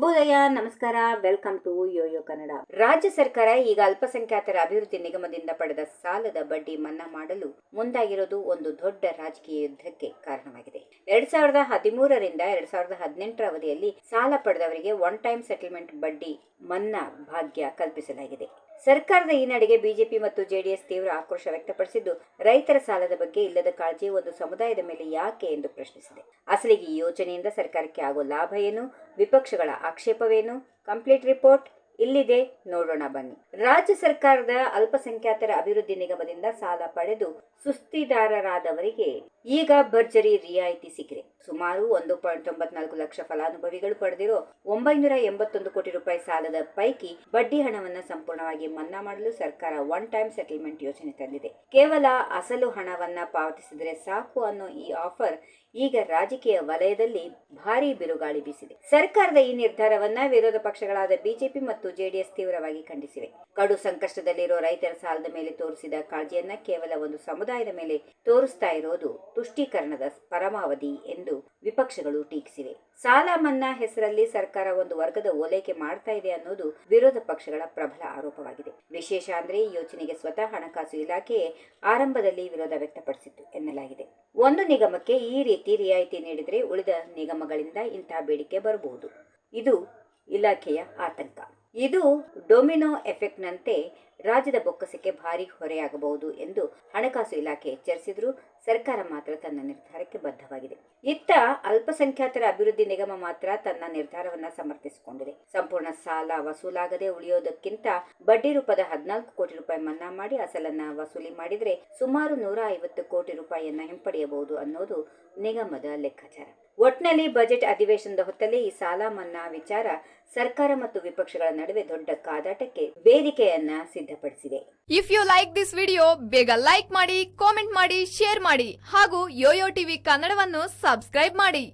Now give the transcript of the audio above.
ಶುಭೋದಯ, ನಮಸ್ಕಾರ, welcome to Yoyo Kannada. ರಾಜ್ಯ ಸರ್ಕಾರ ಈಗ ಅಲ್ಪಸಂಖ್ಯಾತರ ಅಭಿವೃದ್ಧಿ ನಿಗಮದಿಂದ ಪಡೆದ ಸಾಲದ ಬಡ್ಡಿ ಮನ್ನಾ ಮಾಡಲು ಮುಂದಾಗಿರೋದು ಒಂದು ದೊಡ್ಡ ರಾಜಕೀಯ ಯುದ್ಧಕ್ಕೆ ಕಾರಣವಾಗಿದೆ. 2013ರಿಂದ 2018 ಅವಧಿಯಲ್ಲಿ ಸಾಲ ಪಡೆದವರಿಗೆ ಒನ್ ಟೈಮ್ ಸೆಟಲ್ಮೆಂಟ್ ಬಡ್ಡಿ ಮನ್ನಾ ಭಾಗ್ಯ ಕಲ್ಪಿಸಲಾಗಿದೆ. ಸರ್ಕಾರದ ಈ ನಡೆಗೆ ಬಿಜೆಪಿ ಮತ್ತು ಜೆಡಿಎಸ್ ತೀವ್ರ ಆಕ್ರೋಶ ವ್ಯಕ್ತಪಡಿಸಿದ್ದು, ರೈತರ ಸಾಲದ ಬಗ್ಗೆ ಇಲ್ಲದ ಕಾಳಜಿ ಒಂದು ಸಮುದಾಯದ ಮೇಲೆ ಯಾಕೆ ಎಂದು ಪ್ರಶ್ನಿಸಿದೆ. ಅಸಲಿಗೆ ಈ ಯೋಜನೆಯಿಂದ ಸರ್ಕಾರಕ್ಕೆ ಆಗೋ ಲಾಭ ಏನು, ವಿಪಕ್ಷಗಳ ಆಕ್ಷೇಪವೇನು? ಕಂಪ್ಲೀಟ್ ರಿಪೋರ್ಟ್ ಇಲ್ಲಿದೆ, ನೋಡೋಣ ಬನ್ನಿ. ರಾಜ್ಯ ಸರ್ಕಾರದ ಅಲ್ಪಸಂಖ್ಯಾತರ ಅಭಿವೃದ್ಧಿ ನಿಗಮದಿಂದ ಸಾಲ ಪಡೆದು ಸುಸ್ತಿದಾರರಾದವರಿಗೆ ಈಗ ಭರ್ಜರಿ ರಿಯಾಯಿತಿ ಸಿಕ್ಕಿದೆ. ಸುಮಾರು 1.94 ಲಕ್ಷ ಫಲಾನುಭವಿಗಳು ಪಡೆದಿರೋ 981 ಕೋಟಿ ರೂಪಾಯಿ ಸಾಲದ ಪೈಕಿ ಬಡ್ಡಿ ಹಣವನ್ನು ಸಂಪೂರ್ಣವಾಗಿ ಮನ್ನಾ ಮಾಡಲು ಸರ್ಕಾರ ಒನ್ ಟೈಮ್ ಸೆಟಲ್ಮೆಂಟ್ ಯೋಜನೆ ತಂದಿದೆ. ಕೇವಲ ಅಸಲು ಹಣವನ್ನ ಪಾವತಿಸಿದರೆ ಸಾಕು ಅನ್ನೋ ಈ ಆಫರ್ ಈಗ ರಾಜಕೀಯ ವಲಯದಲ್ಲಿ ಭಾರೀ ಬಿರುಗಾಳಿ ಬೀಸಿದೆ. ಸರ್ಕಾರದ ಈ ನಿರ್ಧಾರವನ್ನ ವಿರೋಧ ಪಕ್ಷಗಳಾದ ಬಿಜೆಪಿ ಮತ್ತು ಜೆಡಿಎಸ್ ತೀವ್ರವಾಗಿ ಖಂಡಿಸಿವೆ. ಕಡು ಸಂಕಷ್ಟದಲ್ಲಿರೋ ರೈತರ ಸಾಲದ ಮೇಲೆ ತೋರಿಸಿದ ಕಾಳಜಿಯನ್ನ ಕೇವಲ ಒಂದು ಸಮುದಾಯದ ಮೇಲೆ ತೋರಿಸ್ತಾ ಇರೋದು ತುಷ್ಟೀಕರಣದ ಪರಮಾವಧಿ ಎಂದು ವಿಪಕ್ಷಗಳು ಟೀಕಿಸಿವೆ. ಸಾಲ ಮನ್ನಾ ಹೆಸರಲ್ಲಿ ಸರ್ಕಾರ ಒಂದು ವರ್ಗದ ಓಲೈಕೆ ಮಾಡ್ತಾ ಇದೆ ಅನ್ನೋದು ವಿರೋಧ ಪಕ್ಷಗಳ ಪ್ರಬಲ ಆರೋಪವಾಗಿದೆ. ವಿಶೇಷ ಅಂದ್ರೆ ಈ ಯೋಜನೆಗೆ ಸ್ವತಃ ಹಣಕಾಸು ಇಲಾಖೆಯೇ ಆರಂಭದಲ್ಲಿ ವಿರೋಧ ವ್ಯಕ್ತಪಡಿಸಿತ್ತು ಎನ್ನಲಾಗಿದೆ. ಒಂದು ನಿಗಮಕ್ಕೆ ಈ ರೀತಿ ರಿಯಾಯಿತಿ ನೀಡಿದರೆ ಉಳಿದ ನಿಗಮಗಳಿಂದ ಇಂತಹ ಬೇಡಿಕೆ ಬರಬಹುದು. ಇದು ಇಲಾಖೆಯ ಆತಂಕ. ಇದು ಡೊಮಿನೋ ಎಫೆಕ್ಟ್ನಂತೆ ರಾಜ್ಯದ ಬೊಕ್ಕಸಕ್ಕೆ ಭಾರಿ ಹೊರೆಯಾಗಬಹುದು ಎಂದು ಹಣಕಾಸು ಇಲಾಖೆ ಎಚ್ಚರಿಸಿದ್ರು. ಸರ್ಕಾರ ಮಾತ್ರ ತನ್ನ ನಿರ್ಧಾರಕ್ಕೆ ಬದ್ಧವಾಗಿದೆ. ಇತ್ತ ಅಲ್ಪಸಂಖ್ಯಾತರ ಅಭಿವೃದ್ಧಿ ನಿಗಮ ಮಾತ್ರ ತನ್ನ ನಿರ್ಧಾರವನ್ನ ಸಮರ್ಥಿಸಿಕೊಂಡಿದೆ. ಸಂಪೂರ್ಣ ಸಾಲ ವಸೂಲಾಗದೆ ಉಳಿಯೋದಕ್ಕಿಂತ ಬಡ್ಡಿ ರೂಪದ 14 ಕೋಟಿ ರೂಪಾಯಿ ಮನ್ನಾ ಮಾಡಿ ಅಸಲನ್ನ ವಸೂಲಿ ಮಾಡಿದ್ರೆ ಸುಮಾರು 150 ಕೋಟಿ ರೂಪಾಯಿಯನ್ನ ಹಿಂಪಡೆಯಬಹುದು ಅನ್ನೋದು ನಿಗಮದ ಲೆಕ್ಕಾಚಾರ. ಒಟ್ನಲ್ಲಿ ಬಜೆಟ್ ಅಧಿವೇಶನದ ಹೊತ್ತಲ್ಲಿ ಈ ಸಾಲ ಮನ್ನಾ ವಿಚಾರ ಸರ್ಕಾರ ಮತ್ತು ವಿಪಕ್ಷಗಳ ನಡುವೆ ದೊಡ್ಡ ಕಾದಾಟಕ್ಕೆ ವೇದಿಕೆಯನ್ನ ಸಿದ್ಧಪಡಿಸಿದೆ. If you like this video, ಬೇಗ ಲೈಕ್ ಮಾಡಿ, ಕಾಮೆಂಟ್ ಮಾಡಿ, ಶೇರ್ ಮಾಡಿ ಹಾಗೂ ಯೋಯೋ ಟಿವಿ ಕನ್ನಡವನ್ನು ಸಬ್ಸ್ಕ್ರೈಬ್ ಮಾಡಿ.